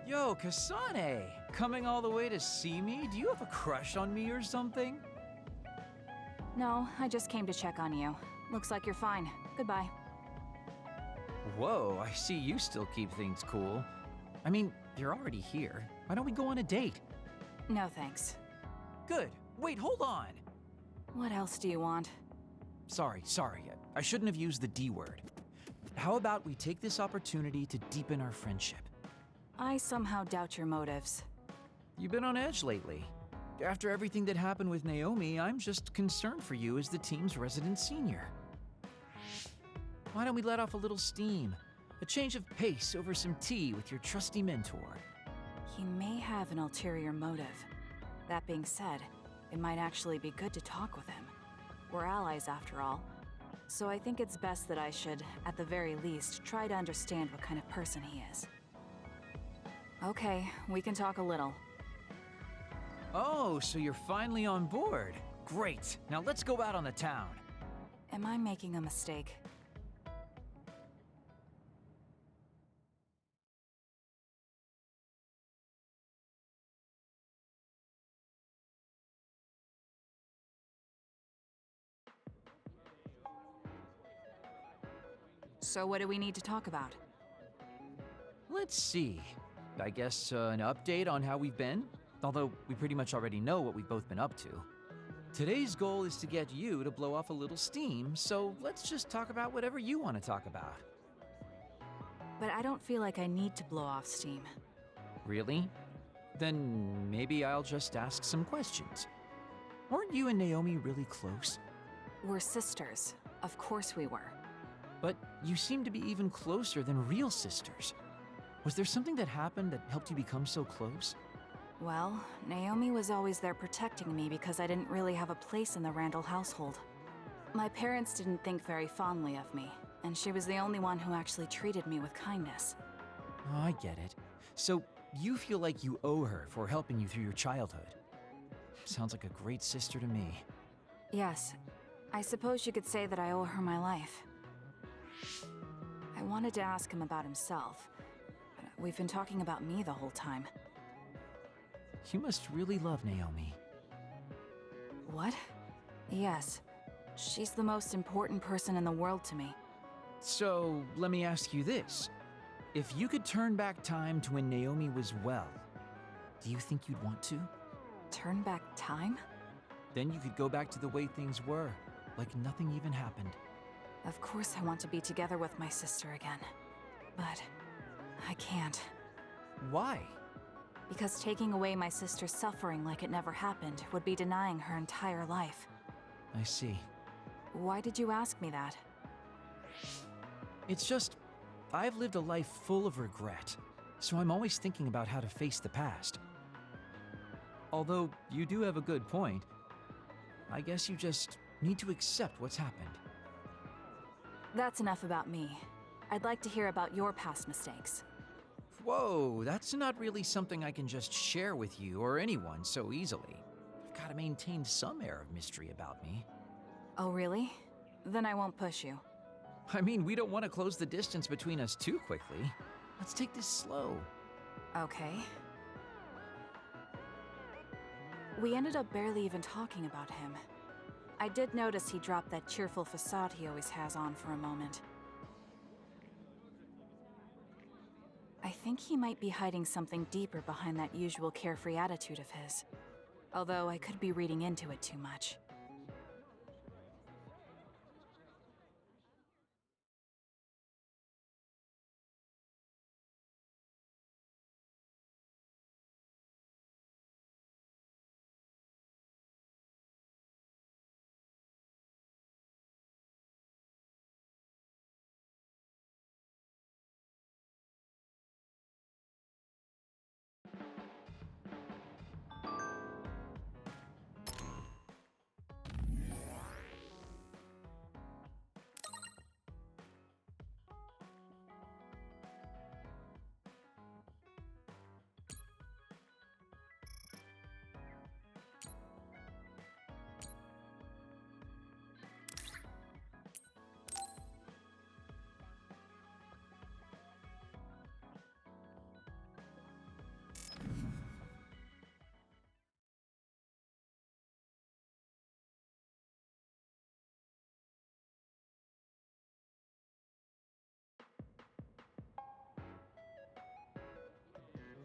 Yo, Kasane! Coming all the way to see me? Do you have a crush on me or something? No, I just came to check on you. Looks like you're fine. Goodbye. Whoa, I see you still keep things cool. I mean, you're already here. Why don't we go on a date? No thanks. Good. Wait, hold on! What else do you want? Sorry. I shouldn't have used the D word. How about we take this opportunity to deepen our friendship? I somehow doubt your motives. You've been on edge lately. After everything that happened with Naomi, I'm just concerned for you as the team's resident senior. Why don't we let off a little steam? A change of pace over some tea with your trusty mentor. He may have an ulterior motive. That being said, it might actually be good to talk with him. We're allies after all. So I think it's best that I should, at the very least, try to understand what kind of person he is. Okay, we can talk a little. Oh, so you're finally on board. Great. Now let's go out on the town. Am I making a mistake? So what do we need to talk about? Let's see. I guess an update on how we've been? Although we pretty much already know what we've both been up to. Today's goal is to get you to blow off a little steam, so let's just talk about whatever you want to talk about. But I don't feel like I need to blow off steam. Really? Then maybe I'll just ask some questions. Weren't you and Naomi really close? We're sisters. Of course we were. But you seem to be even closer than real sisters. Was there something that happened that helped you become so close? Well, Naomi was always there protecting me because I didn't really have a place in the Randall household. My parents didn't think very fondly of me, and she was the only one who actually treated me with kindness. Oh, I get it. So you feel like you owe her for helping you through your childhood. Sounds like a great sister to me. Yes, I suppose you could say that I owe her my life. I wanted to ask him about himself, but we've been talking about me the whole time. You must really love Naomi. What? Yes. She's the most important person in the world to me. So, let me ask you this. If you could turn back time to when Naomi was well, do you think you'd want to? Turn back time? Then you could go back to the way things were, like nothing even happened. Of course I want to be together with my sister again. But I can't. Why? Because taking away my sister's suffering like it never happened would be denying her entire life. I see. Why did you ask me that? It's just, I've lived a life full of regret, so I'm always thinking about how to face the past. Although, you do have a good point. I guess you just need to accept what's happened. That's enough about me. I'd like to hear about your past mistakes. Whoa, that's not really something I can just share with you or anyone so easily. I've got to maintain some air of mystery about me. Oh, really? Then I won't push you. I mean, we don't want to close the distance between us too quickly. Let's take this slow. Okay. We ended up barely even talking about him. I did notice he dropped that cheerful facade he always has on for a moment. I think he might be hiding something deeper behind that usual carefree attitude of his. Although I could be reading into it too much.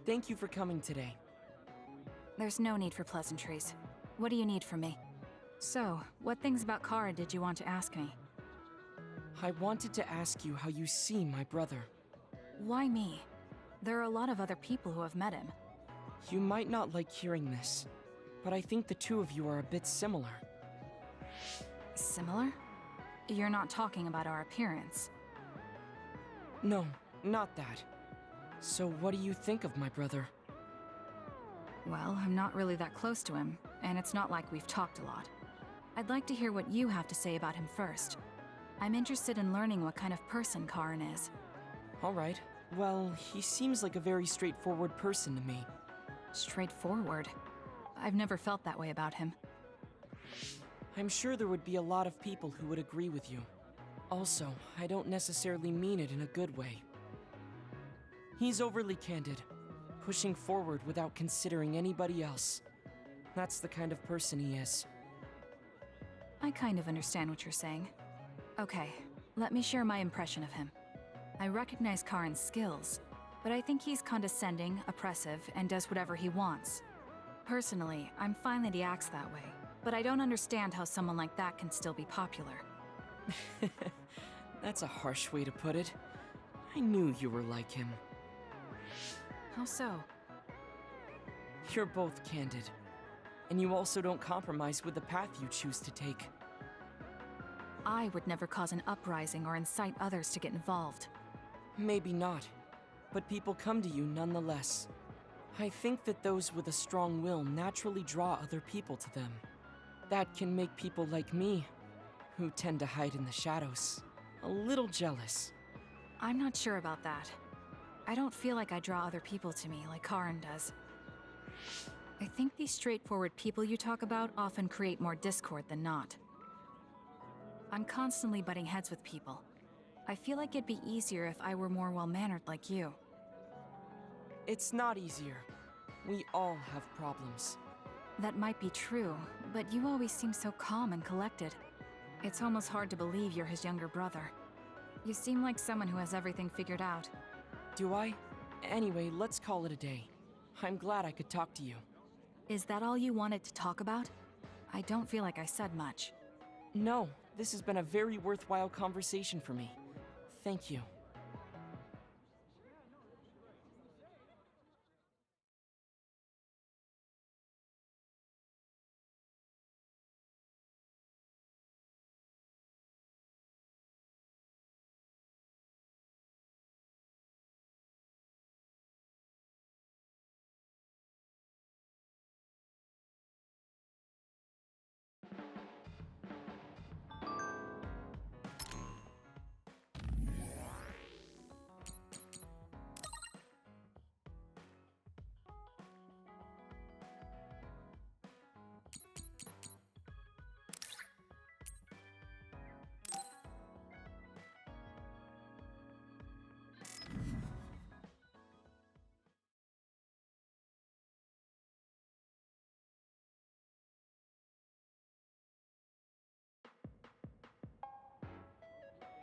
Thank you for coming today. There's no need for pleasantries. What do you need from me? So, what things about Kara did you want to ask me? I wanted to ask you how you see my brother. Why me? There are a lot of other people who have met him. You might not like hearing this, but I think the two of you are a bit similar. Similar? You're not talking about our appearance. No, not that. So what do you think of my brother? Well, I'm not really that close to him, and it's not like we've talked a lot. I'd like to hear what you have to say about him first. I'm interested in learning what kind of person Karin is. Alright. Well, he seems like a very straightforward person to me. Straightforward? I've never felt that way about him. I'm sure there would be a lot of people who would agree with you. Also, I don't necessarily mean it in a good way. He's overly candid, pushing forward without considering anybody else. That's the kind of person he is. I kind of understand what you're saying. Okay, let me share my impression of him. I recognize Karin's skills, but I think he's condescending, oppressive, and does whatever he wants. Personally, I'm fine that he acts that way, but I don't understand how someone like that can still be popular. That's a harsh way to put it. I knew you were like him. How so? You're both candid, and you also don't compromise with the path you choose to take. I would never cause an uprising or incite others to get involved. Maybe not, but people come to you nonetheless. I think that those with a strong will naturally draw other people to them. That can make people like me, who tend to hide in the shadows, a little jealous. I'm not sure about that. I don't feel like I draw other people to me like Karin does. I think these straightforward people you talk about often create more discord than not. I'm constantly butting heads with people. I feel like it'd be easier if I were more well-mannered like you. It's not easier. We all have problems. That might be true, but you always seem so calm and collected. It's almost hard to believe you're his younger brother. You seem like someone who has everything figured out. Do I? Anyway, let's call it a day. I'm glad I could talk to you. Is that all you wanted to talk about? I don't feel like I said much. No, this has been a very worthwhile conversation for me. Thank you.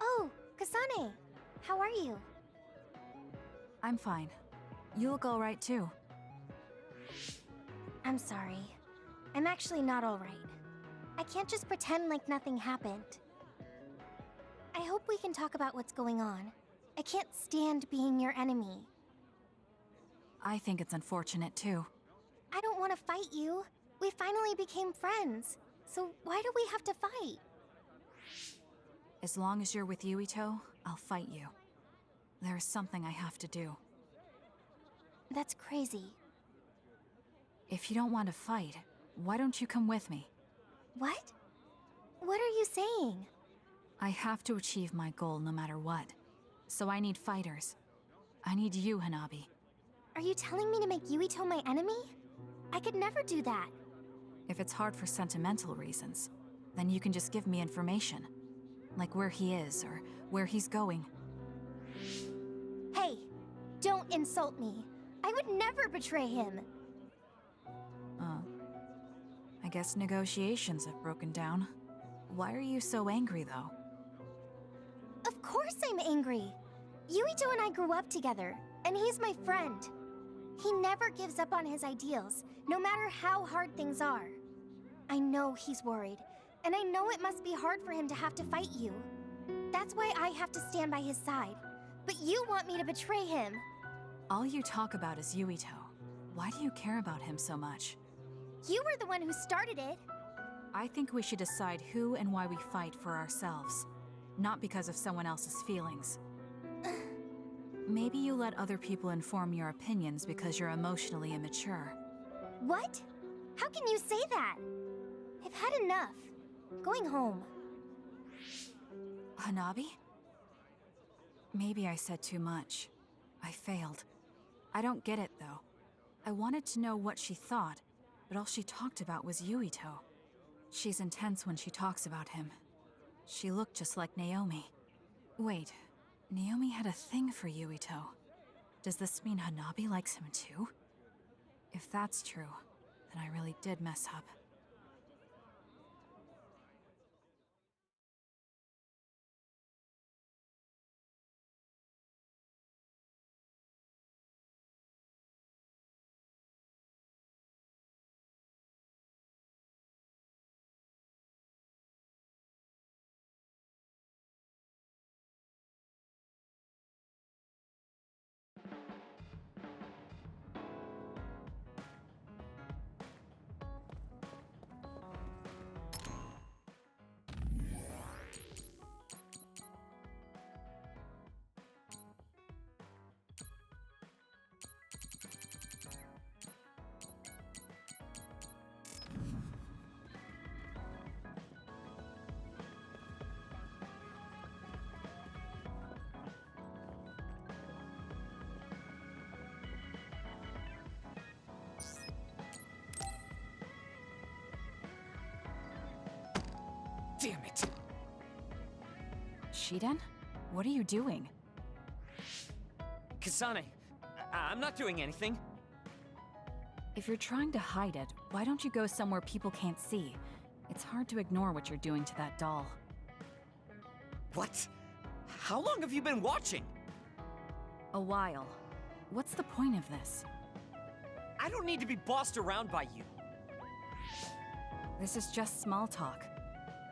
Oh, Kasane! How are you? I'm fine. You look all right too. I'm sorry. I'm actually not alright. I can't just pretend like nothing happened. I hope we can talk about what's going on. I can't stand being your enemy. I think it's unfortunate too. I don't want to fight you. We finally became friends. So why do we have to fight? As long as you're with Yuito, I'll fight you. There's something I have to do. That's crazy. If you don't want to fight, why don't you come with me? What? What are you saying? I have to achieve my goal no matter what. So I need fighters. I need you, Hanabi. Are you telling me to make Yuito my enemy? I could never do that. If it's hard for sentimental reasons, then you can just give me information. Like where he is, or where he's going. Hey, don't insult me. I would never betray him. I guess negotiations have broken down. Why are you so angry, though? Of course I'm angry. Yuito and I grew up together, and he's my friend. He never gives up on his ideals, no matter how hard things are. I know he's worried, and I know it must be hard for him to have to fight you. That's why I have to stand by his side. But you want me to betray him. All you talk about is Yuito. Why do you care about him so much? You were the one who started it. I think we should decide who and why we fight for ourselves, not because of someone else's feelings. Maybe you let other people inform your opinions because you're emotionally immature. What? How can you say that? I've had enough. Going home. Hanabi? Maybe I said too much. I failed. I don't get it, though. I wanted to know what she thought, but all she talked about was Yuito. She's intense when she talks about him. She looked just like Naomi. Wait, Naomi had a thing for Yuito. Does this mean Hanabi likes him too? If that's true, then I really did mess up. Damn it! Shiden? What are you doing? Kasane, I'm not doing anything. If you're trying to hide it, why don't you go somewhere people can't see? It's hard to ignore what you're doing to that doll. What? How long have you been watching? A while. What's the point of this? I don't need to be bossed around by you. This is just small talk.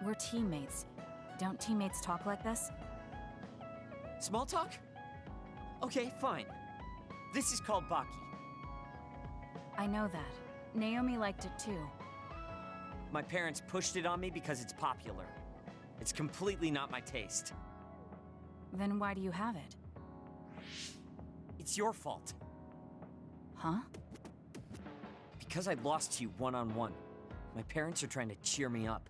We're teammates. Don't teammates talk like this? Small talk? Okay, fine. This is called Baki. I know that. Naomi liked it too. My parents pushed it on me because it's popular. It's completely not my taste. Then why do you have it? It's your fault. Huh? Because I lost to you one-on-one. My parents are trying to cheer me up.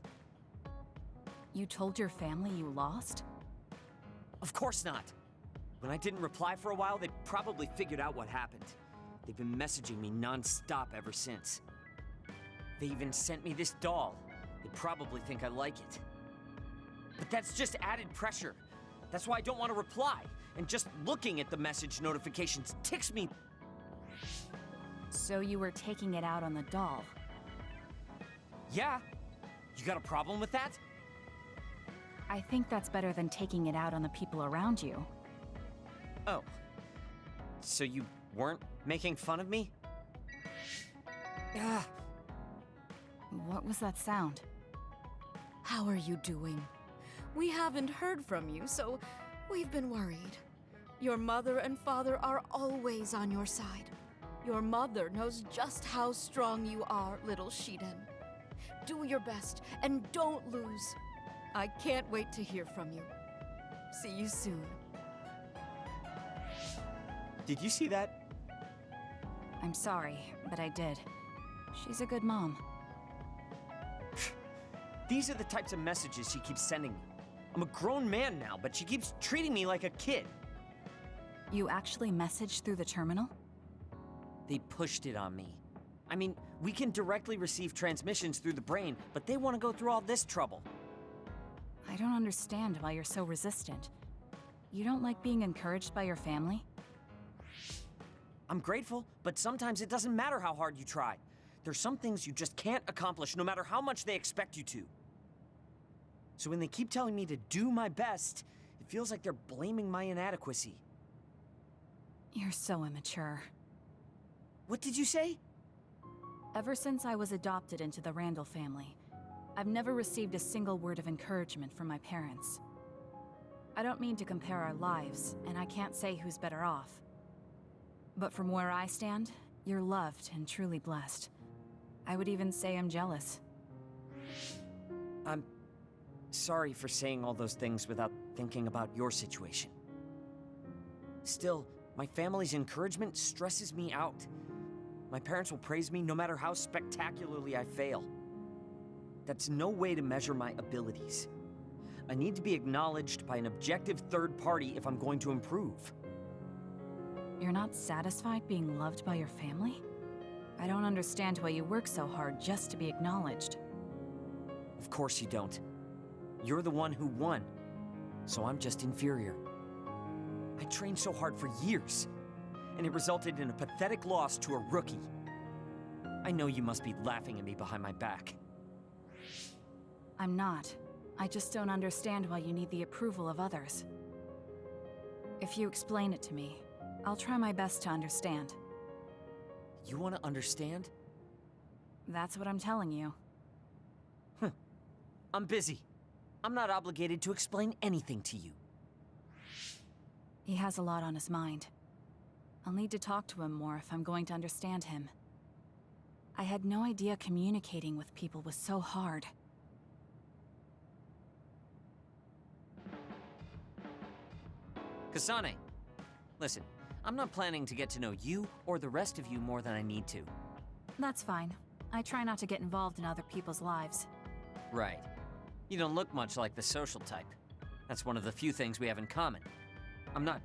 You told your family you lost? Of course not. When I didn't reply for a while, they probably figured out what happened. They've been messaging me non-stop ever since. They even sent me this doll. They probably think I like it. But that's just added pressure. That's why I don't want to reply. And just looking at the message notifications ticks me. So you were taking it out on the doll? Yeah? You got a problem with that? I think that's better than taking it out on the people around you. Oh. So you weren't making fun of me? Ah. What was that sound? How are you doing? We haven't heard from you, so we've been worried. Your mother and father are always on your side. Your mother knows just how strong you are, little Shiden. Do your best and don't lose. I can't wait to hear from you. See you soon. Did you see that? I'm sorry, but I did. She's a good mom. These are the types of messages she keeps sending me. I'm a grown man now, but she keeps treating me like a kid. You actually messaged through the terminal? They pushed it on me. I mean, we can directly receive transmissions through the brain, but they want to go through all this trouble. I don't understand why you're so resistant. You don't like being encouraged by your family? I'm grateful, but sometimes it doesn't matter how hard you try. There's some things you just can't accomplish no matter how much they expect you to. So when they keep telling me to do my best, it feels like they're blaming my inadequacy. You're so immature. What did you say? Ever since I was adopted into the Randall family, I've never received a single word of encouragement from my parents. I don't mean to compare our lives, and I can't say who's better off. But from where I stand, you're loved and truly blessed. I would even say I'm jealous. I'm sorry for saying all those things without thinking about your situation. Still, my family's encouragement stresses me out. My parents will praise me no matter how spectacularly I fail. That's no way to measure my abilities. I need to be acknowledged by an objective third party if I'm going to improve. You're not satisfied being loved by your family? I don't understand why you work so hard just to be acknowledged. Of course you don't. You're the one who won, so I'm just inferior. I trained so hard for years, and it resulted in a pathetic loss to a rookie. I know you must be laughing at me behind my back. I'm not. I just don't understand why you need the approval of others. If you explain it to me, I'll try my best to understand. You want to understand? That's what I'm telling you. I'm busy. I'm not obligated to explain anything to you. He has a lot on his mind. I'll need to talk to him more if I'm going to understand him. I had no idea communicating with people was so hard. Kasane, listen, I'm not planning to get to know you or the rest of you more than I need to. That's fine. I try not to get involved in other people's lives. Right. You don't look much like the social type. That's one of the few things we have in common. I'm not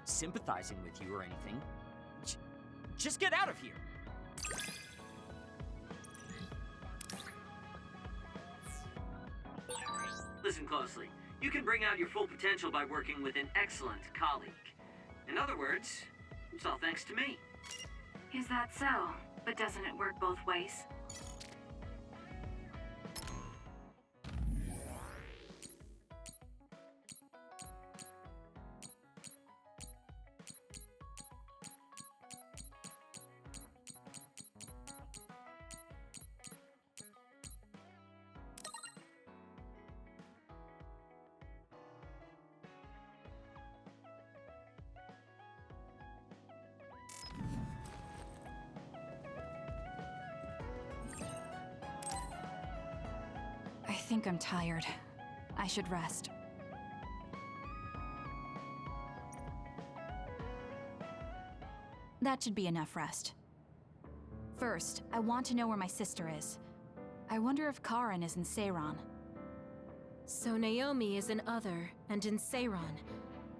sympathizing with you or anything. Just get out of here! Listen closely. You can bring out your full potential by working with an excellent colleague. In other words, it's all thanks to me. Is that so? But doesn't it work both ways? I think I'm tired. I should rest. That should be enough rest. First, I want to know where my sister is. I wonder if Karin is in Seiran. So Naomi is in Other and in Seiran.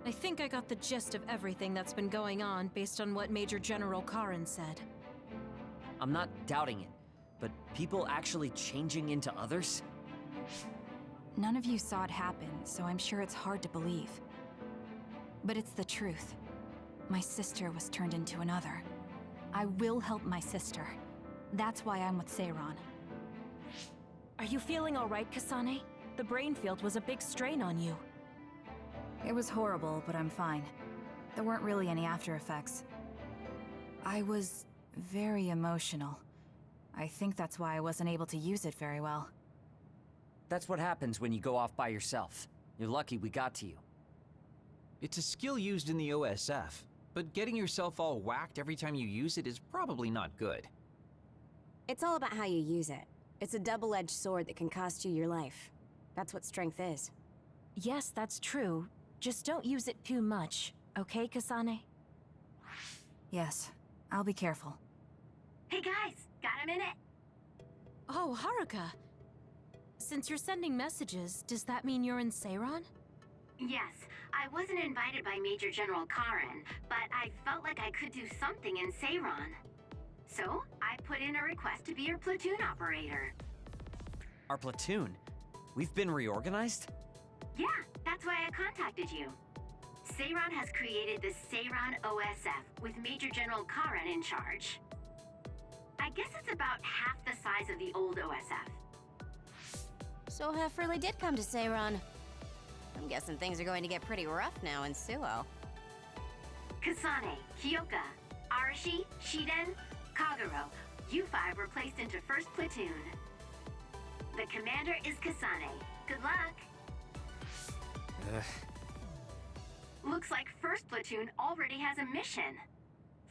I think I got the gist of everything that's been going on based on what Major General Karin said. I'm not doubting it, but people actually changing into others? None of you saw it happen, so I'm sure it's hard to believe. But it's the truth. My sister was turned into another. I will help my sister. That's why I'm with Seiran. Are you feeling all right, Kasane? The brain field was a big strain on you. It was horrible, but I'm fine. There weren't really any after effects. I was very emotional. I think that's why I wasn't able to use it very well. That's what happens when you go off by yourself. You're lucky we got to you. It's a skill used in the OSF, but getting yourself all whacked every time you use it is probably not good. It's all about how you use it. It's a double-edged sword that can cost you your life. That's what strength is. Yes, that's true. Just don't use it too much, okay, Kasane? Yes, I'll be careful. Hey guys, got a minute? Oh, Haruka. Since you're sending messages, does that mean you're in Seiran? Yes, I wasn't invited by Major General Karin, but I felt like I could do something in Seiran. So, I put in a request to be your platoon operator. Our platoon? We've been reorganized? Yeah, that's why I contacted you. Seiran has created the Seiran OSF with Major General Karin in charge. I guess it's about half the size of the old OSF. So Hef really did come to Seiran. I'm guessing things are going to get pretty rough now in Suo. Kasane, Kyoka, Arashi, Shiden, Kagero, you five were placed into 1st Platoon. The commander is Kasane. Good luck. Looks like 1st Platoon already has a mission.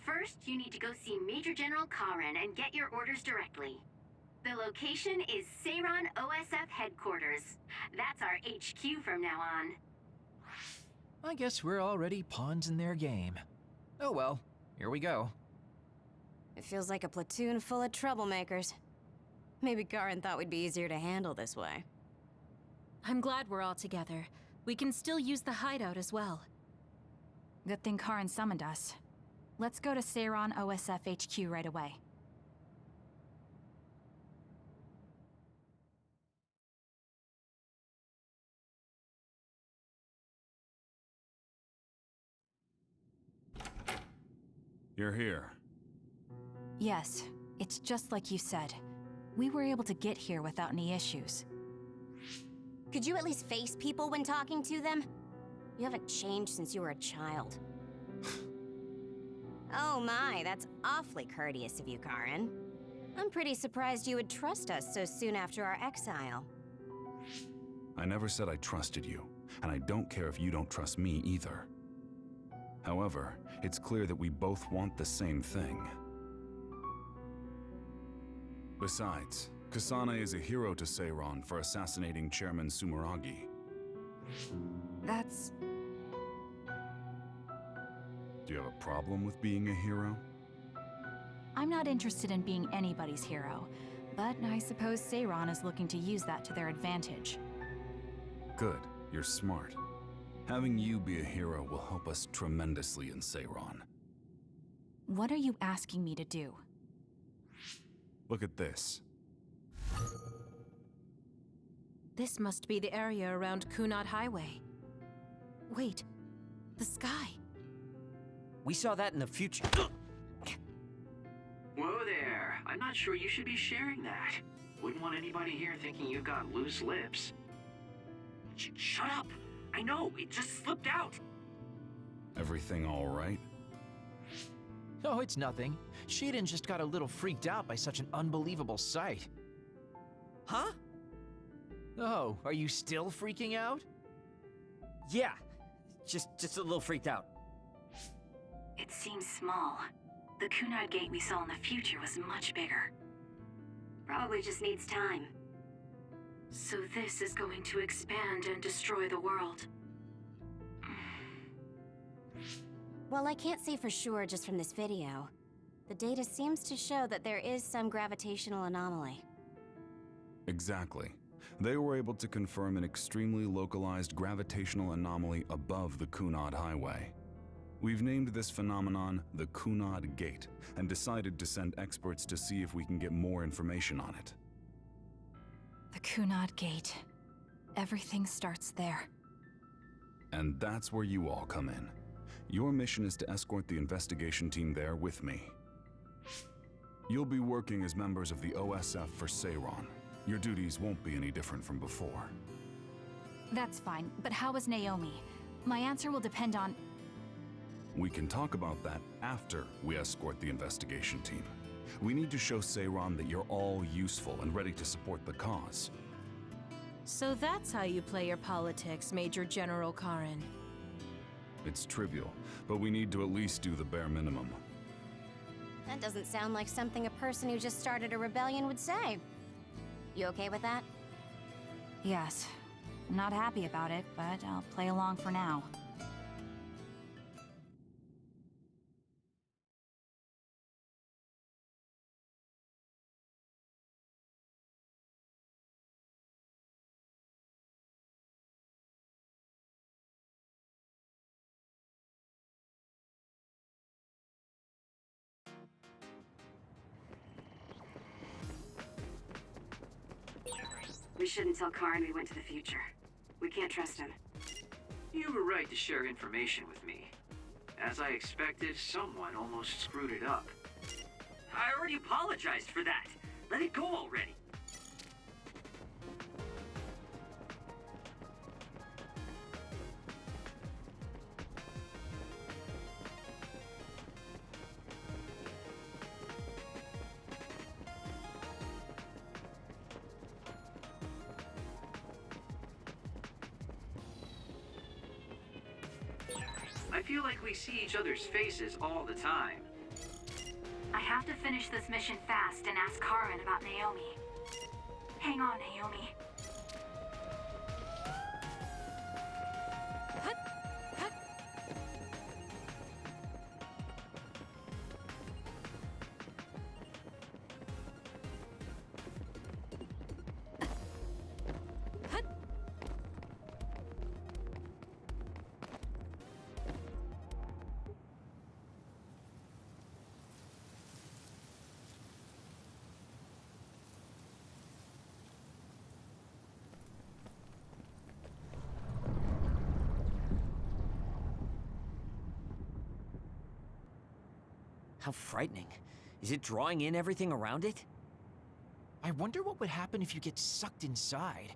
First, you need to go see Major General Karin and get your orders directly. The location is Seiran OSF headquarters. That's our HQ from now on. I guess we're already pawns in their game. Oh well, here we go. It feels like a platoon full of troublemakers. Maybe Karin thought we'd be easier to handle this way. I'm glad we're all together. We can still use the hideout as well. Good thing Karin summoned us. Let's go to Seiran OSF HQ right away. You're here. Yes, it's just like you said. We were able to get here without any issues. Could you at least face people when talking to them? You haven't changed since you were a child. Oh my, that's awfully courteous of you, Karin. I'm pretty surprised you would trust us so soon after our exile. I never said I trusted you, and I don't care if you don't trust me either. However, it's clear that we both want the same thing. Besides, Kasane is a hero to Seiran for assassinating Chairman Sumeragi. That's... Do you have a problem with being a hero? I'm not interested in being anybody's hero, but I suppose Seiran is looking to use that to their advantage. Good, you're smart. Having you be a hero will help us tremendously in Seiran. What are you asking me to do? Look at this. This must be the area around Kunad Highway. Wait, the sky. We saw that in the future. Whoa there. I'm not sure you should be sharing that. Wouldn't want anybody here thinking you've got loose lips. Shut up! I know, it just slipped out! Everything all right? Oh, it's nothing. Shiden just got a little freaked out by such an unbelievable sight. Huh? Oh, are you still freaking out? Yeah, just a little freaked out. It seems small. The Kunad gate we saw in the future was much bigger. Probably just needs time. So this is going to expand and destroy the world. Well, I can't say for sure just from this video. The data seems to show that there is some gravitational anomaly. Exactly. They were able to confirm an extremely localized gravitational anomaly above the Kunad Highway. We've named this phenomenon the Kunad Gate and decided to send experts to see if we can get more information on it. The Kunad Gate. Everything starts there. And that's where you all come in. Your mission is to escort the investigation team there with me. You'll be working as members of the OSF for Seiran. Your duties won't be any different from before. That's fine, but how is Naomi? My answer will depend on... We can talk about that after we escort the investigation team. We need to show Seiran that you're all useful and ready to support the cause. So that's how you play your politics, Major General Karin. It's trivial, but we need to at least do the bare minimum. That doesn't sound like something a person who just started a rebellion would say. You okay with that? Yes. I'm not happy about it, but I'll play along for now. We shouldn't tell Karin we went to the future. We can't trust him. You were right to share information with me. As I expected, someone almost screwed it up. I already apologized for that. Let it go already. I feel like we see each other's faces all the time. I have to finish this mission fast and ask Karin about Naomi. Hang on, Naomi. How frightening. Is it drawing in everything around it? I wonder what would happen if you get sucked inside.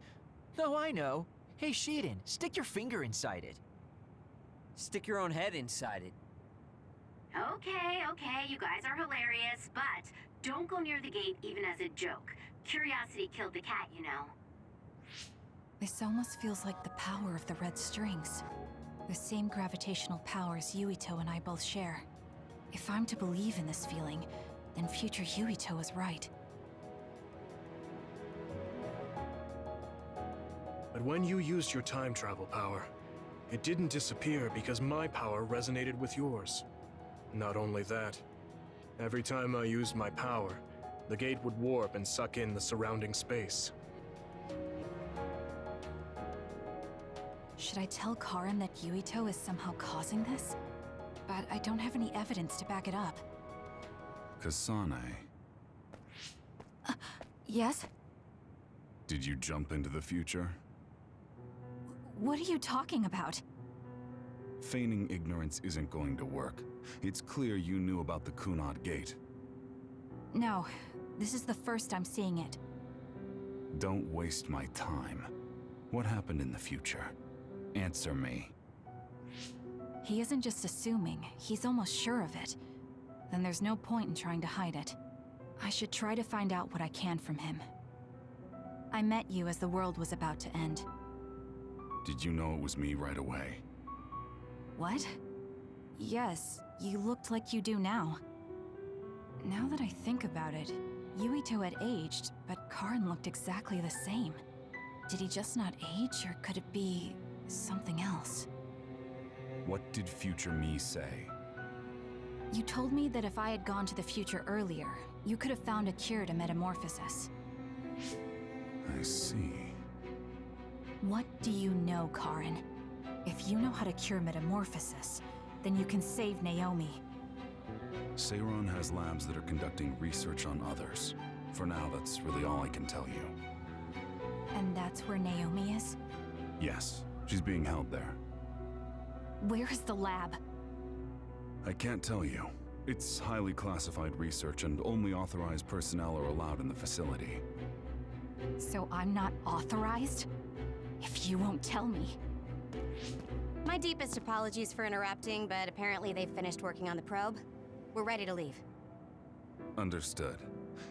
Oh, I know. Hey, Shiden, stick your finger inside it. Stick your own head inside it. Okay, you guys are hilarious, but don't go near the gate even as a joke. Curiosity killed the cat, you know. This almost feels like the power of the red strings. The same gravitational powers Yuito and I both share. If I'm to believe in this feeling, then future Yuito was right. But when you used your time travel power, it didn't disappear because my power resonated with yours. Not only that, every time I used my power, the gate would warp and suck in the surrounding space. Should I tell Karin that Yuito is somehow causing this? But I don't have any evidence to back it up. Kasane, Yes? did you jump into the future? What are you talking about? Feigning ignorance isn't going to work. It's clear you knew about the Kunad Gate. No, this is the first I'm seeing it. Don't waste my time. What happened in the future? Answer me. He isn't just assuming, he's almost sure of it. Then there's no point in trying to hide it. I should try to find out what I can from him. I met you as the world was about to end. Did you know it was me right away? What? Yes, you looked like you do now. Now that I think about it, Yuito had aged, but Karin looked exactly the same. Did he just not age, or could it be something else? What did future me say? You told me that if I had gone to the future earlier, you could have found a cure to metamorphosis. I see. What do you know, Karin? If you know how to cure metamorphosis, then you can save Naomi. Seiron has labs that are conducting research on others. For now, that's really all I can tell you. And that's where Naomi is? Yes, she's being held there. Where is the lab? I can't tell you. It's highly classified research and only authorized personnel are allowed in the facility. So I'm not authorized? If you won't tell me. My deepest apologies for interrupting, but apparently they've finished working on the probe. We're ready to leave. Understood.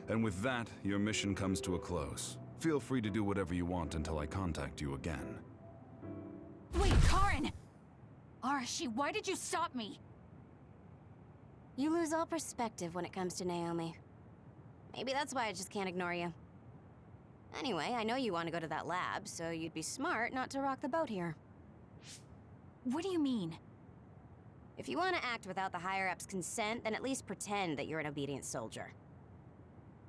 And with that, your mission comes to a close. Feel free to do whatever you want until I contact you again. Wait, Karin! Arashi, why did you stop me? You lose all perspective when it comes to Naomi. Maybe that's why I just can't ignore you. Anyway, I know you want to go to that lab, so you'd be smart not to rock the boat here. What do you mean? If you want to act without the higher-ups' consent, then at least pretend that you're an obedient soldier.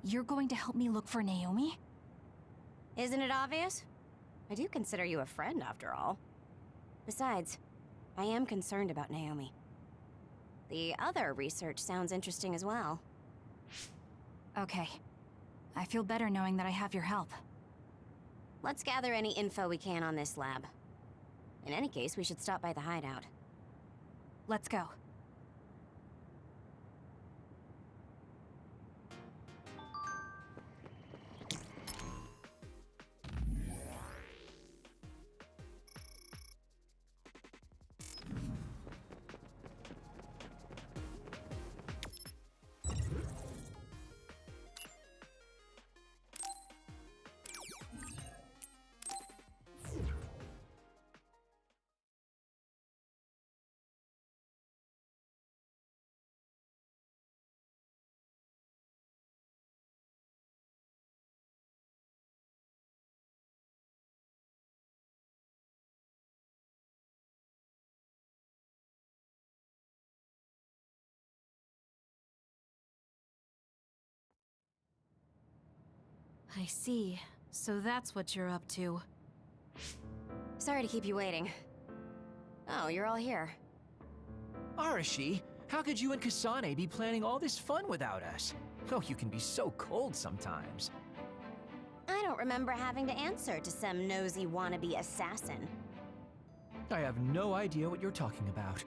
You're going to help me look for Naomi? Isn't it obvious? I do consider you a friend, after all. Besides, I am concerned about Naomi. The other research sounds interesting as well. Okay. I feel better knowing that I have your help. Let's gather any info we can on this lab. In any case, we should stop by the hideout. Let's go. I see. So that's what you're up to. Sorry to keep you waiting. Oh, you're all here. Arashi, how could you and Kasane be planning all this fun without us? Oh, you can be so cold sometimes. I don't remember having to answer to some nosy wannabe assassin. I have no idea what you're talking about.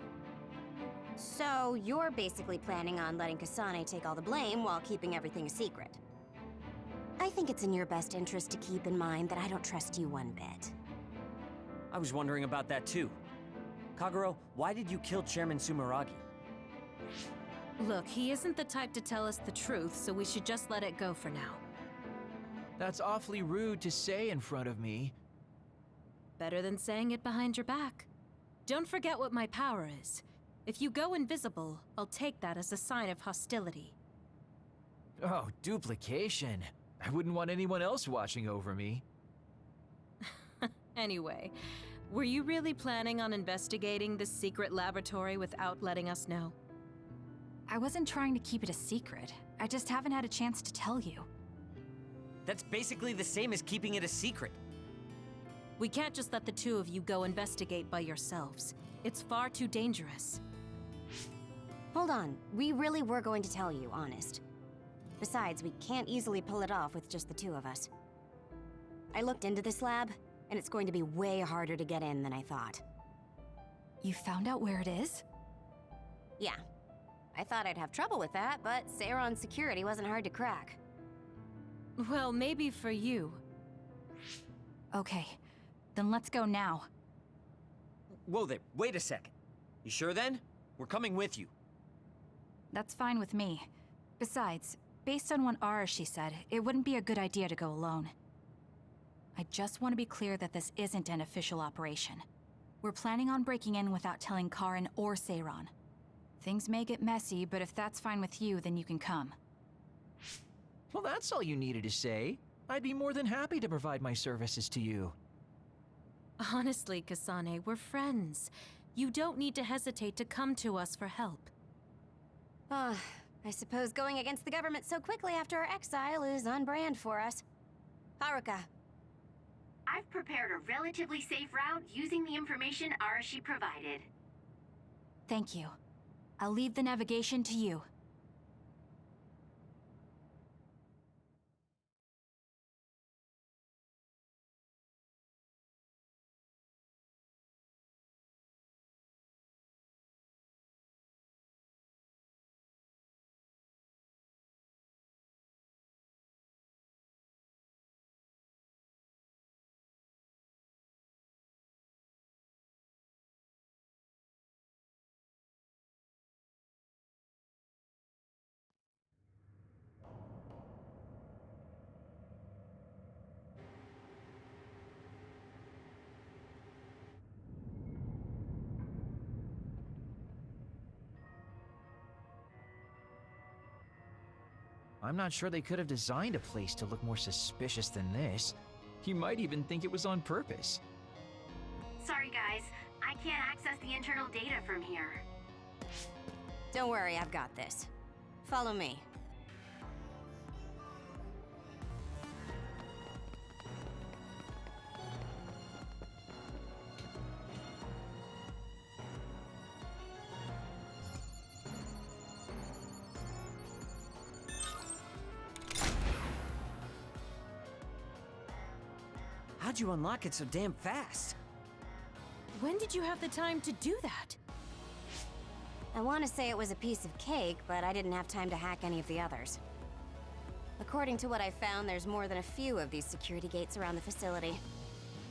So, you're basically planning on letting Kasane take all the blame while keeping everything a secret. I think it's in your best interest to keep in mind that I don't trust you one bit. I was wondering about that too. Kagero, why did you kill Chairman Sumeragi? Look, he isn't the type to tell us the truth, so we should just let it go for now. That's awfully rude to say in front of me. Better than saying it behind your back. Don't forget what my power is. If you go invisible, I'll take that as a sign of hostility. Oh, duplication. I wouldn't want anyone else watching over me. Anyway, were you really planning on investigating this secret laboratory without letting us know? I wasn't trying to keep it a secret. I just haven't had a chance to tell you. That's basically the same as keeping it a secret. We can't just let the two of you go investigate by yourselves. It's far too dangerous. Hold on, we really were going to tell you, honest. Besides, we can't easily pull it off with just the two of us. I looked into this lab, and it's going to be way harder to get in than I thought. You found out where it is? Yeah. I thought I'd have trouble with that, but Seiron's security wasn't hard to crack. Well, maybe for you. Okay, then let's go now. Whoa there, wait a second. You sure then? We're coming with you. That's fine with me. Besides, based on what Arashi said, it wouldn't be a good idea to go alone. I just want to be clear that this isn't an official operation. We're planning on breaking in without telling Karin or Seiron. Things may get messy, but if that's fine with you, then you can come. Well, that's all you needed to say. I'd be more than happy to provide my services to you. Honestly, Kasane, we're friends. You don't need to hesitate to come to us for help. Ah, I suppose going against the government so quickly after our exile is on brand for us. Haruka. I've prepared a relatively safe route using the information Arashi provided. Thank you. I'll leave the navigation to you. I'm not sure they could have designed a place to look more suspicious than this. You might even think it was on purpose. Sorry guys, I can't access the internal data from here. Don't worry, I've got this. Follow me. How'd you unlock it so damn fast? When did you have the time to do that? I want to say it was a piece of cake, but I didn't have time to hack any of the others. According to what I found, there's more than a few of these security gates around the facility.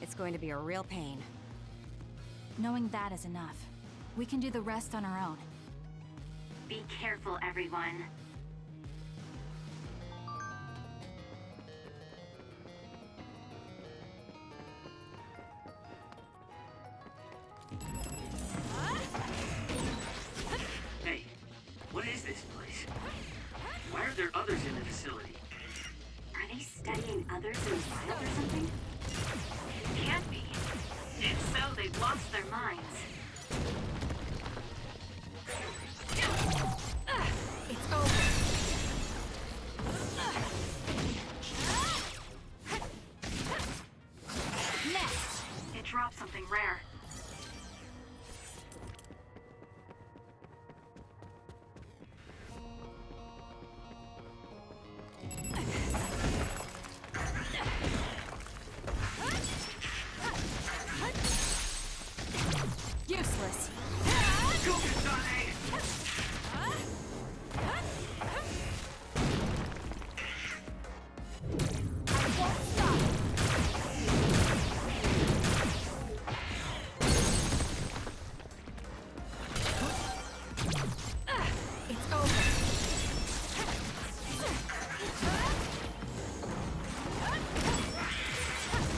It's going to be a real pain. Knowing that is enough. We can do the rest on our own. Be careful, everyone. Hey, what is this place? Why are there others in the facility? Are they studying others in the wild or something? It can't be. If so, they've lost their minds. It's over. useless. Go, Kasane! I won't stop. It's over.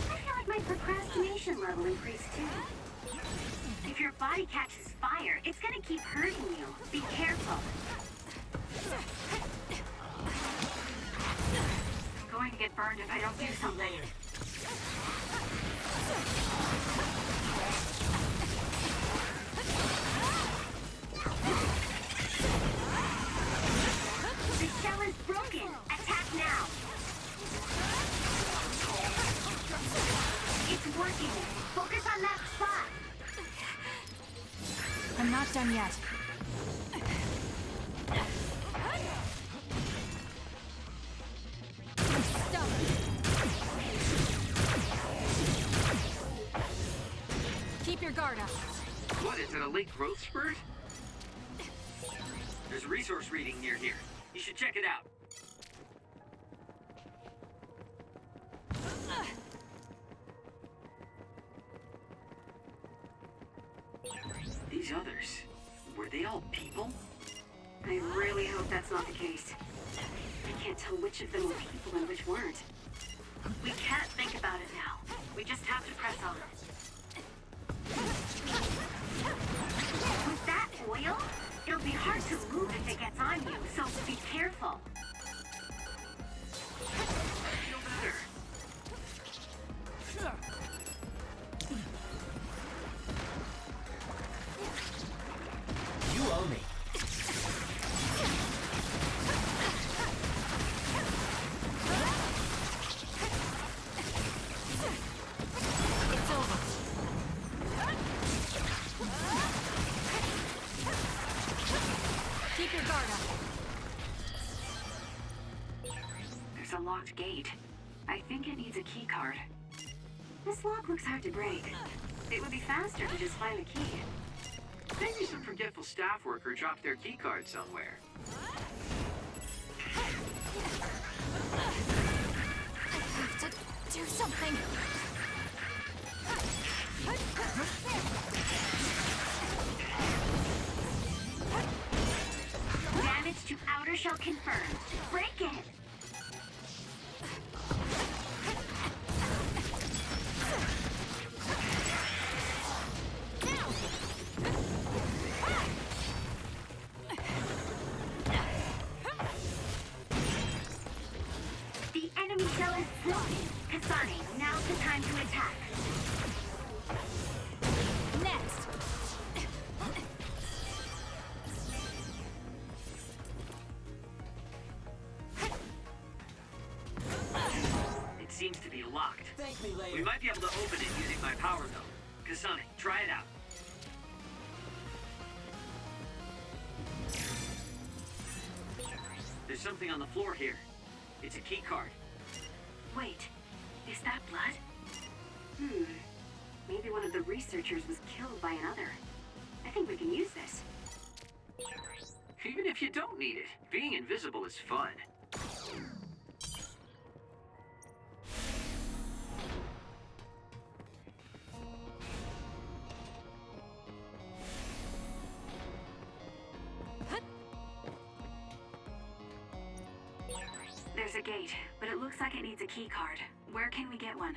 I feel like my procrastination level increased too. If your body catches fire, it's gonna keep hurting you. Be careful. I'm going to get burned if I don't do something. The shell is broken. Attack now. It's working. Focus on that spot. I'm not done yet. Keep your guard up. What, is it a late growth spurt? There's a resource reading near here. You should check it out. These others, were they all people? I really hope that's not the case. I can't tell which of them were people and which weren't. We can't think about it now. We just have to press on. With that oil, it'll be hard to move if it gets on you, so be careful. Feel better. You owe me. It's over. Keep your guard up. There's a locked gate. I think it needs a key card. This lock looks hard to break. It would be faster to just find the key. Maybe some forgetful staff worker dropped their keycard somewhere. I have to do something. Damage to outer shell confirmed. Break it! The enemy shell is broken. Kasane, now's the time to attack. Next. It seems to be locked. Thank me later. We might be able to open it using my power though. Kasane, try it out. There's something on the floor here. It's a key card. Wait, is that blood? Maybe one of the researchers was killed by another. I think we can use this. Even if you don't need it, being invisible is fun. There's a gate, but it looks like it needs a key card. Where can we get one?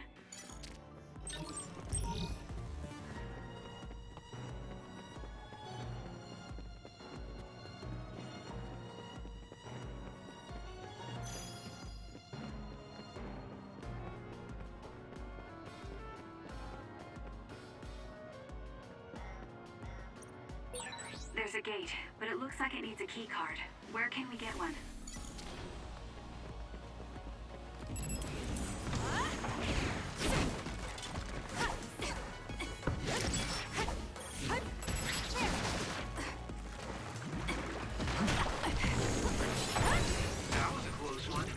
There's a gate, but it looks like it needs a key card. Where can we get one? That was a close one.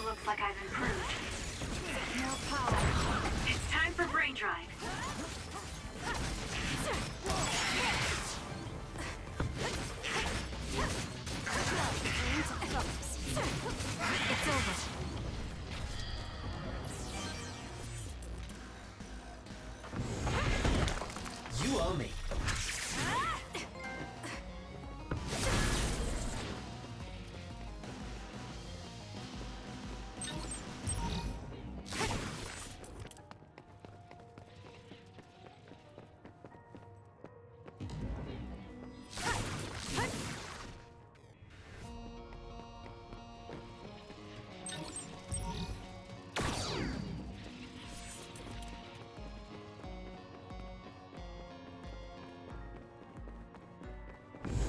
Looks like I've improved. More power. It's time for Naomi.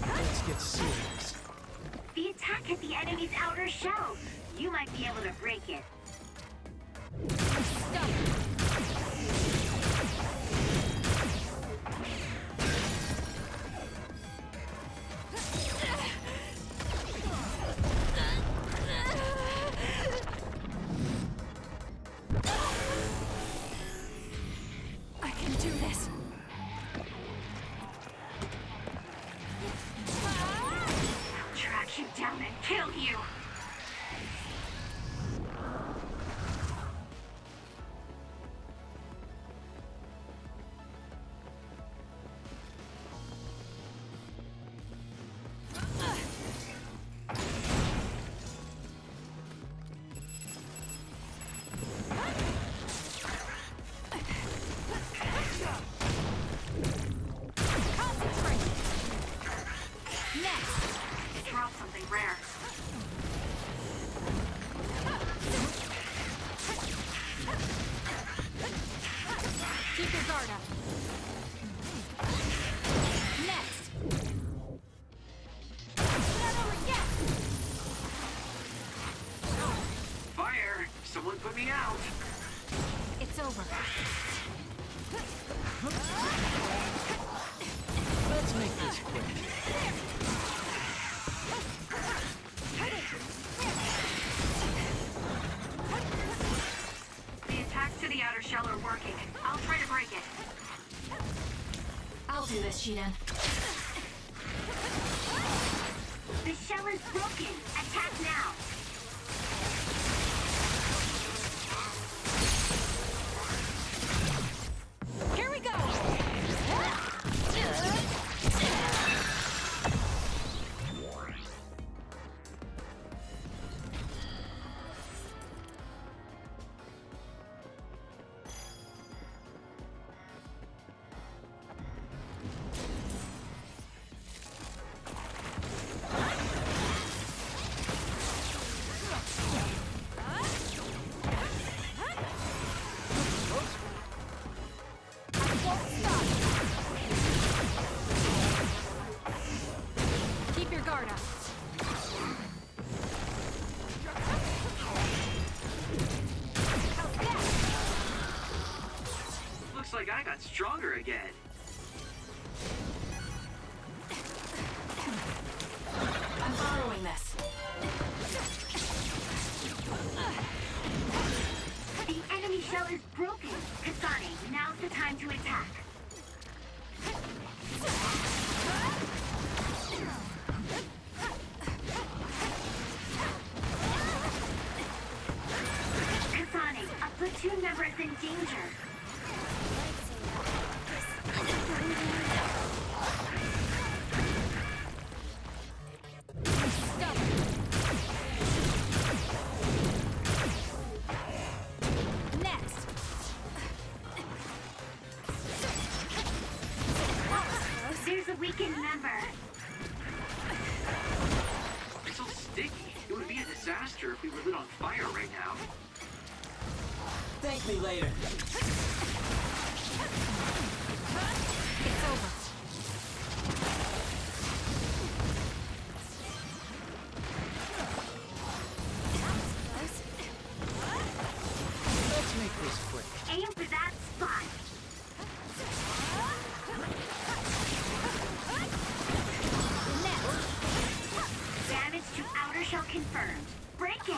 Let's get serious. The attack hit the enemy's outer shell. You might be able to break it. I can do this. I'll track you down and kill you. Drop something rare. Keep your guard up. Next. Not over yet. Fire! Someone put me out! It's over. Let's make this quick. The attacks to the outer shell are working. I'll try to break it. I'll do this, Shiden. The shell is broken. Attack now. Here we go. Keep your guard up. Looks like I got stronger again. I'm borrowing this. The enemy shell is broken. Kasane, now's the time to attack. Kasane, a platoon member is in danger. Next. There's a weakened member. It's so sticky. It would be a disaster if we were lit on fire right now. Thank me later. It's over. Let's make this quick. Aim for that spot. Damage to outer shell confirmed. Break it.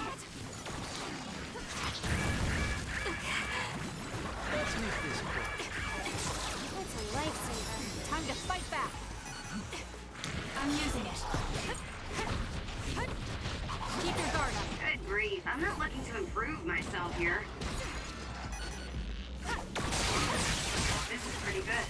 Let's make this quick. It's a lifesaver. Time to fight back. I'm using it. Keep your guard up. Good grief. I'm not looking to improve myself here. This is pretty good.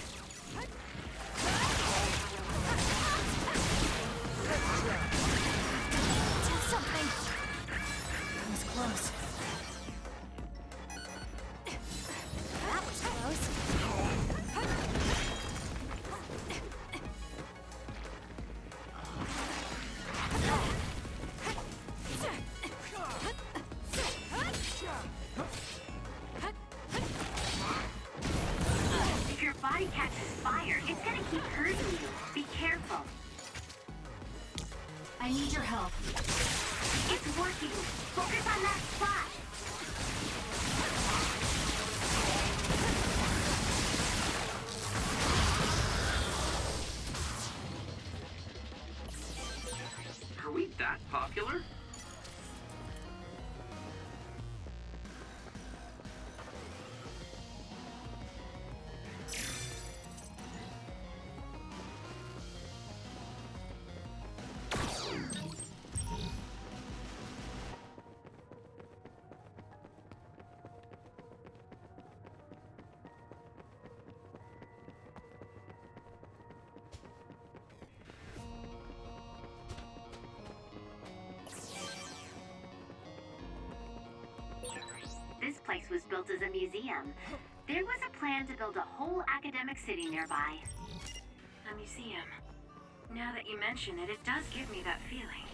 I need your help. It's working. Focus on that spot. Are we that popular? This place was built as a museum. There was a plan to build a whole academic city nearby. A museum. Now that you mention it, it does give me that feeling.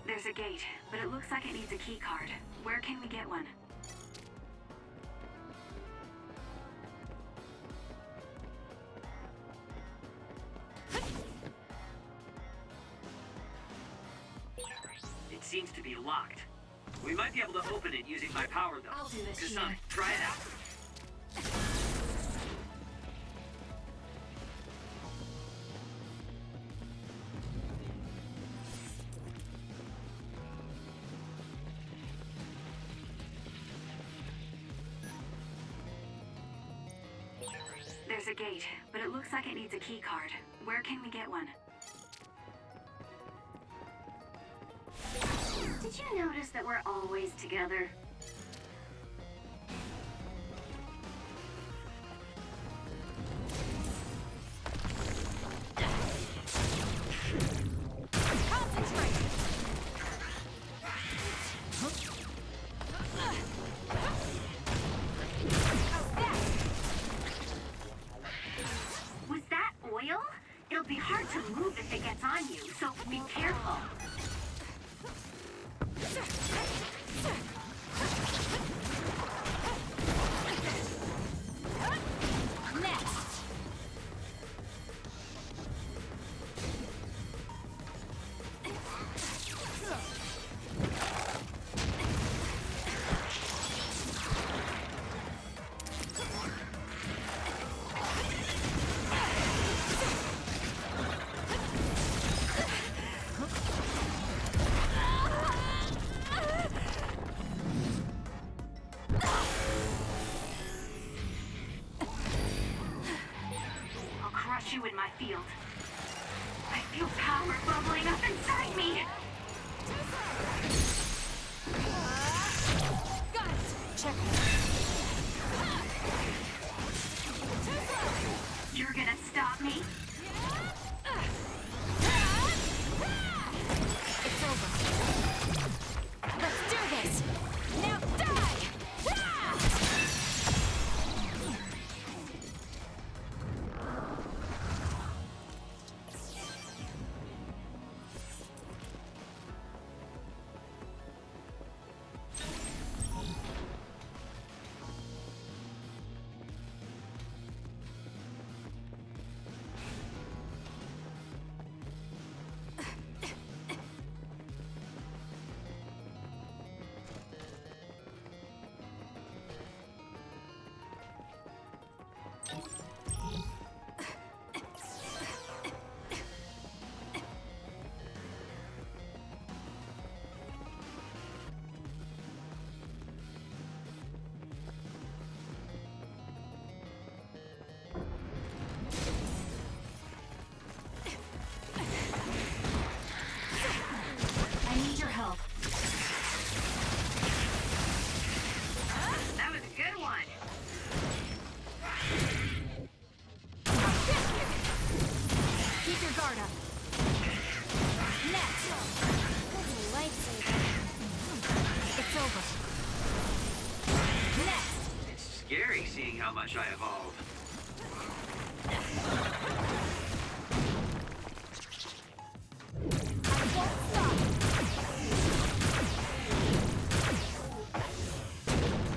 There's a gate, but it looks like it needs a key card. Where can we get one? It seems to be locked. We might be able to open it using my power, though. I'll do this, Kasane, Gina. try it out. There's a gate, but it looks like it needs a key card. Where can we get one? Did you notice that we're always together? Was that oil? It'll be hard to move if it gets on you, so be careful. You in my field. I feel power bubbling up inside me. Got it! Check it. You're gonna stop me? It's over. Let's do this! Now die! Scary seeing how much I evolved.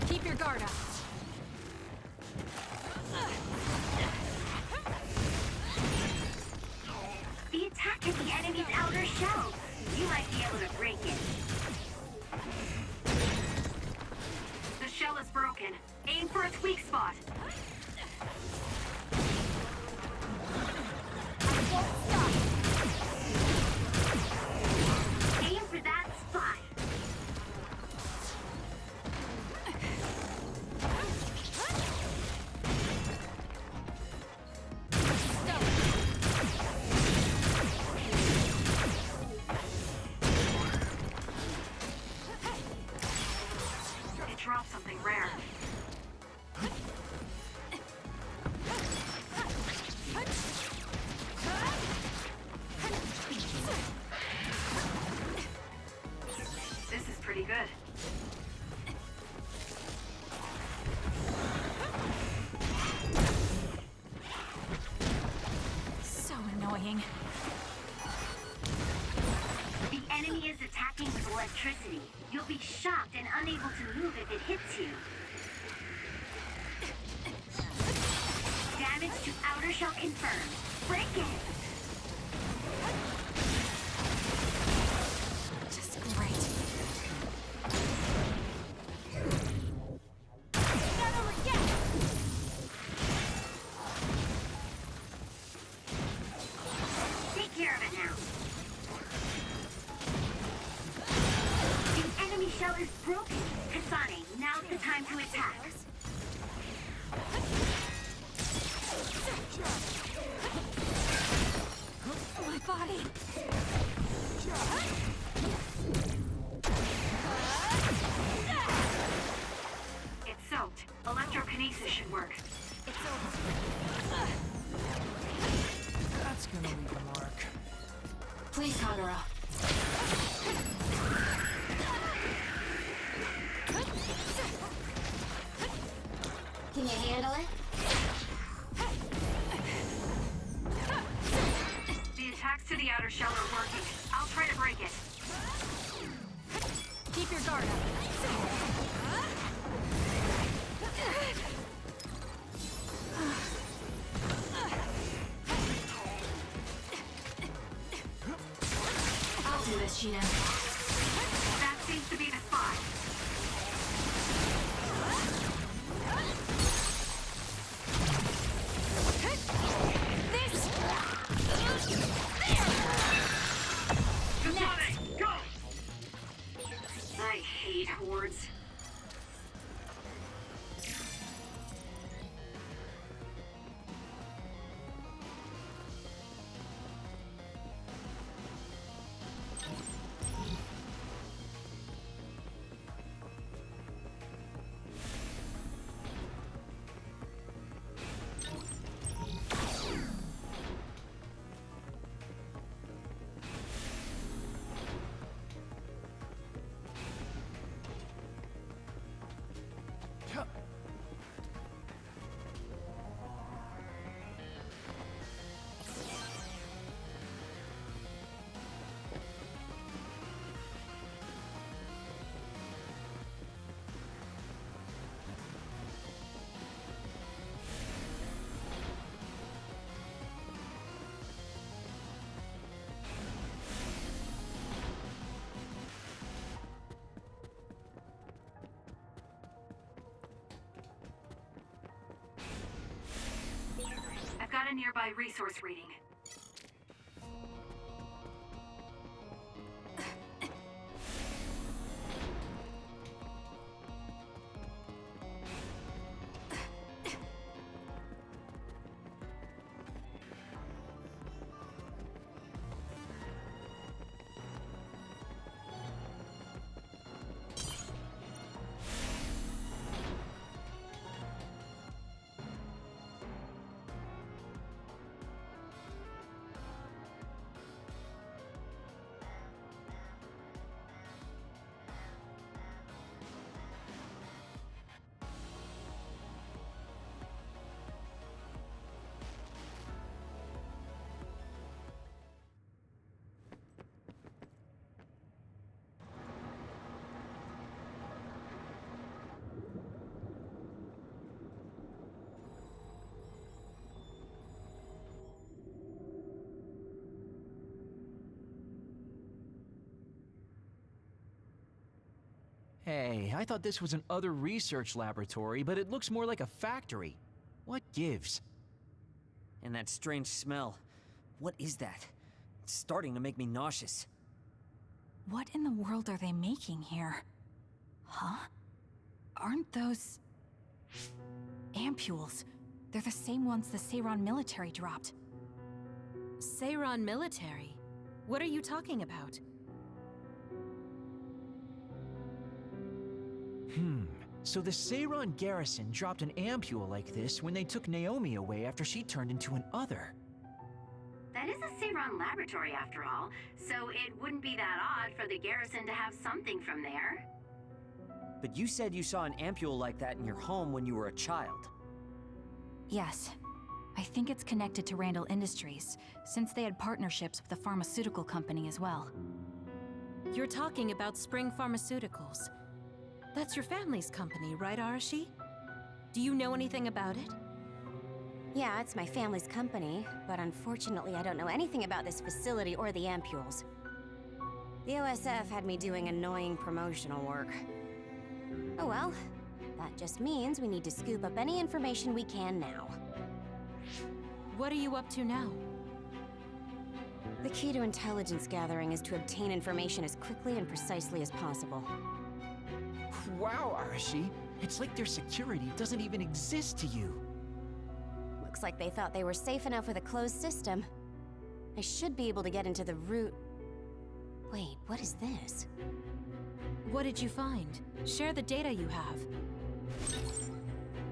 Keep your guard up. for its weak spot. I won't stop. Aim for that spot. It dropped something rare. This is pretty good. So annoying. The enemy is attacking with electricity. You'll be shocked and unable to move if it hits you. Damage to outer shell confirmed. Break it! Just great. Not over yet. Take care of it now. The enemy shell is broken. Kasane, now's the time to attack. My body. It's soaked. Electrokinesis should work. It's over. That's gonna leave a mark. Please, Kagura. Can you handle it? The attacks to the outer shell are working. I'll try to break it. Keep your guard up. I'll do this, Sheena. That seems to be the spot. Kasane, go! I hate hordes. I've got a nearby resource reading. Hey, I thought this was an other research laboratory, but it looks more like a factory. What gives? And that strange smell. What is that? It's starting to make me nauseous. What in the world are they making here? Huh? Aren't those... ampules? They're the same ones the Seiran military dropped. Seiran military? What are you talking about? So the Seiran garrison dropped an ampule like this when they took Naomi away after she turned into an other. That is a Seiran laboratory after all, so it wouldn't be that odd for the garrison to have something from there. But you said you saw an ampule like that in your home when you were a child. Yes. I think it's connected to Randall Industries, since they had partnerships with the pharmaceutical company as well. You're talking about Spring Pharmaceuticals. That's your family's company, right, Arashi? Do you know anything about it? Yeah, it's my family's company, but unfortunately I don't know anything about this facility or the ampules. The OSF had me doing annoying promotional work. Oh well, that just means we need to scoop up any information we can now. What are you up to now? The key to intelligence gathering is to obtain information as quickly and precisely as possible. Wow, Arashi. It's like their security doesn't even exist to you. Looks like they thought they were safe enough with a closed system. I should be able to get into the root... Wait, what is this? What did you find? Share the data you have.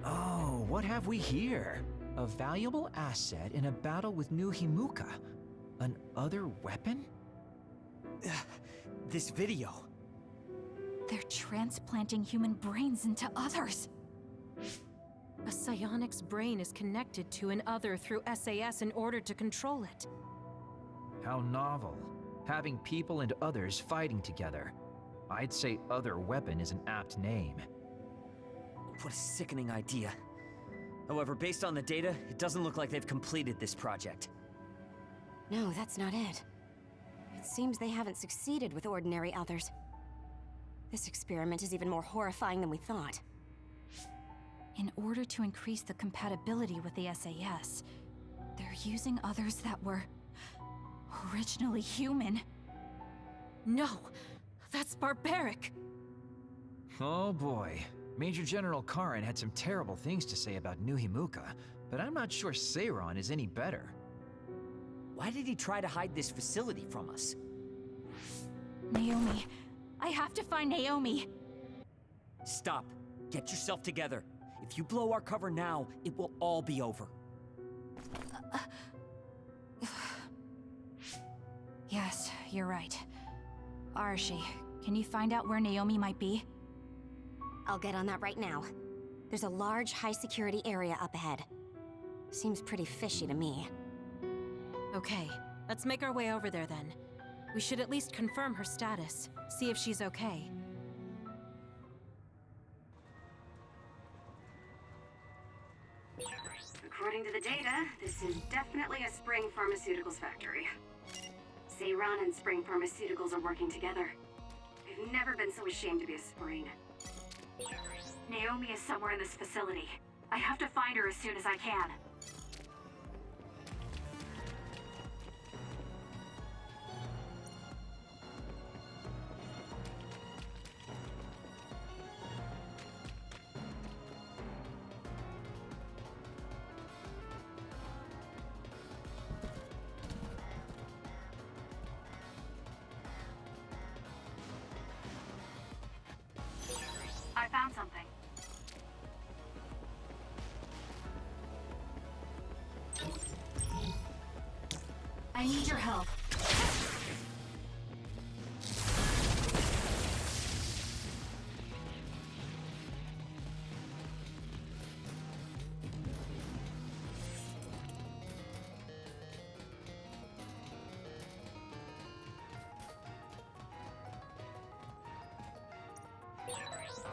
Oh, what have we here? A valuable asset in a battle with New Himuka. An other weapon? This video. They're transplanting human brains into others. A psionic's brain is connected to an other through SAS in order to control it. How novel. Having people and others fighting together. I'd say other weapon is an apt name. What a sickening idea. However, based on the data, it doesn't look like they've completed this project. No, that's not it. It seems they haven't succeeded with ordinary others. This experiment is even more horrifying than we thought. In order to increase the compatibility with the SAS, they're using others that were originally human. No, that's barbaric. Oh boy. Major General Karin had some terrible things to say about New Himuka, but I'm not sure Seiran is any better. Why did he try to hide this facility from us? Naomi. I have to find Naomi. Stop. Get yourself together. If you blow our cover now, it will all be over. Yes, you're right. Arashi, can you find out where Naomi might be? I'll get on that right now. There's a large, high-security area up ahead. Seems pretty fishy to me. Okay, let's make our way over there then. We should at least confirm her status, see if she's okay. According to the data, this is definitely a Spring Pharmaceuticals factory. Seiran and Spring Pharmaceuticals are working together. I've never been so ashamed to be a Spring. Naomi is somewhere in this facility. I have to find her as soon as I can. I found something. I need your help.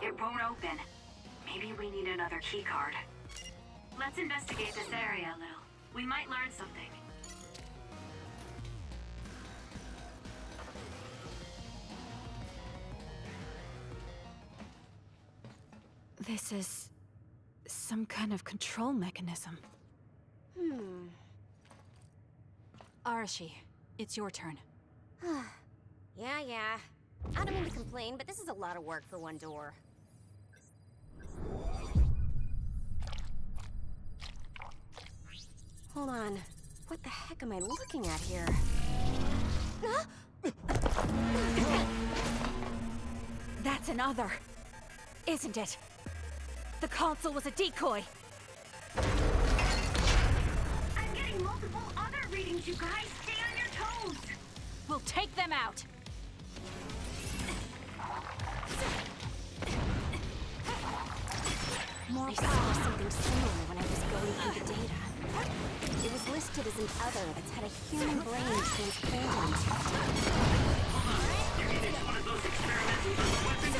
It won't open. Maybe we need another keycard. Let's investigate this area a little. We might learn something. This is some kind of control mechanism. Arashi, it's your turn. Yeah. I don't mean to complain, but this is a lot of work for one door. Hold on. What the heck am I looking at here? That's another, isn't it? The console was a decoy. I'm getting multiple other readings, you guys. Stay on your toes. We'll take them out. I saw something similar when I was going through the data. It was listed as an other that's had a human brain transplanted into it. It's one of those experimental weapons.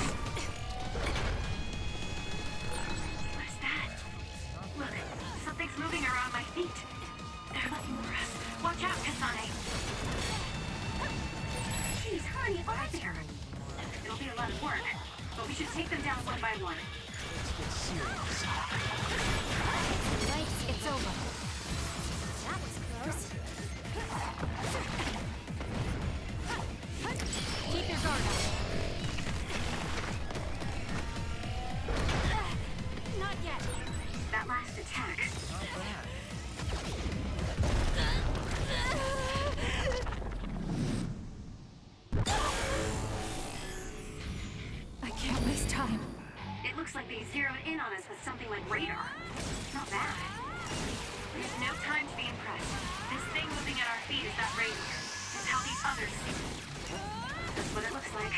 What is that? Look, something's moving around my feet. They're looking for us. Watch out, Kasane. Jeez, hurry up there. It'll be a lot of work, but we should take them down one by one. Lights, it's over. That was close. Keep your guard up. Not yet. That last attack. I can't waste time. It looks like they zeroed in on us with something like radar. Not bad. There's no time to be impressed. This thing moving at our feet is that radar. It's how these others see. That's what it looks like.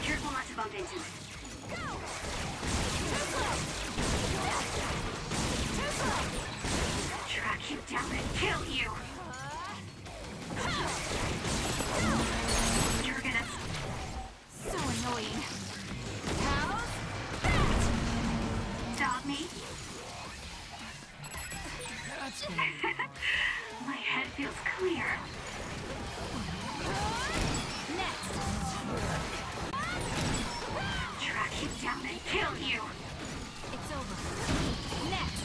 Careful not to bump into it. Track you down and kill you. You're gonna... So annoying. Stop me. My head feels clear. Next. Track you down and kill you. It's over. Next.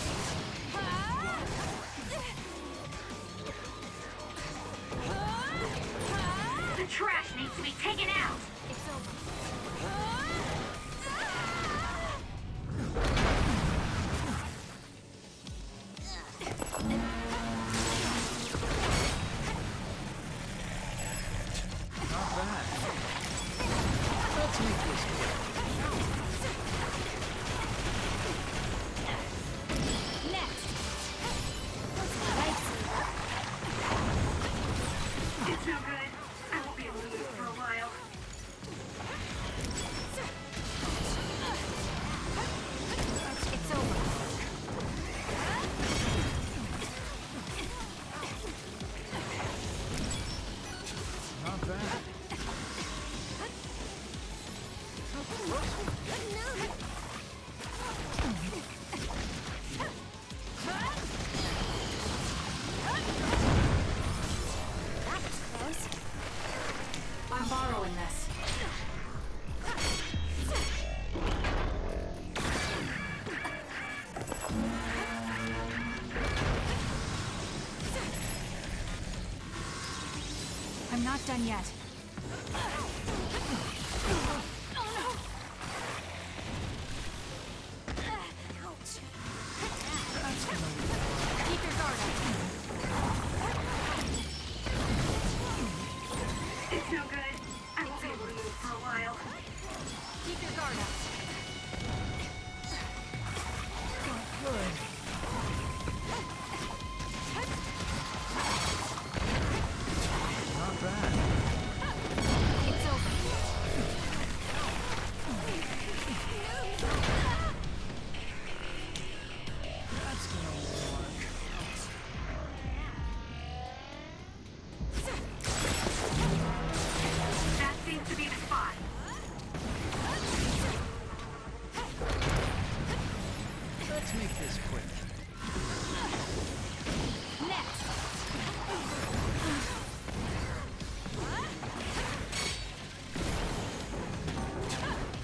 The trash needs to be taken out. It's over. Not bad. Let's make this quick. Next. It's no good. I won't be able to move for a while. It's over. Not bad. I'm borrowing this. I'm not done yet. Keep your guard up. It's no good. I won't be able to move for a while. Keep your guard up. Not bad. It's over. That's gonna work. That seems to be the spot. Let's make this quick. Next.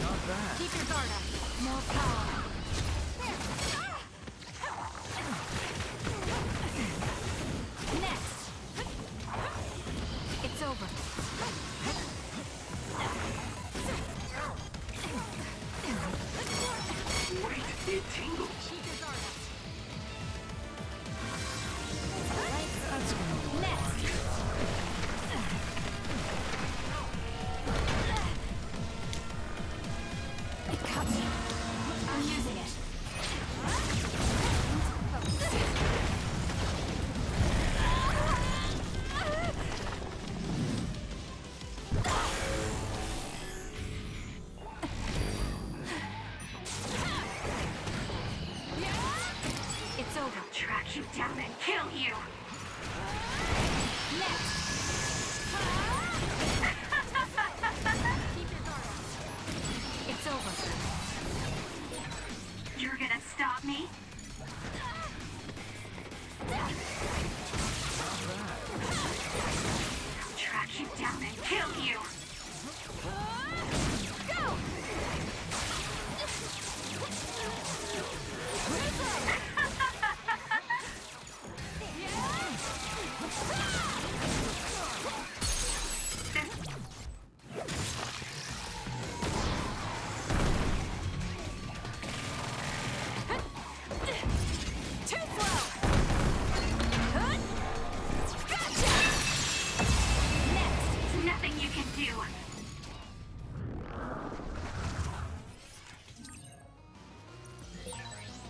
Not bad. Keep your guard up. More power. It tingles. It cut me. I'm using it. It's over. Track you down and kill you. It's over. You're gonna stop me? Track you down and kill you. Go! Too slow! Gotcha! Next, nothing you can do.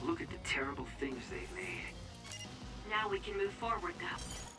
Look at the terrible things they've made. Now we can move forward, though.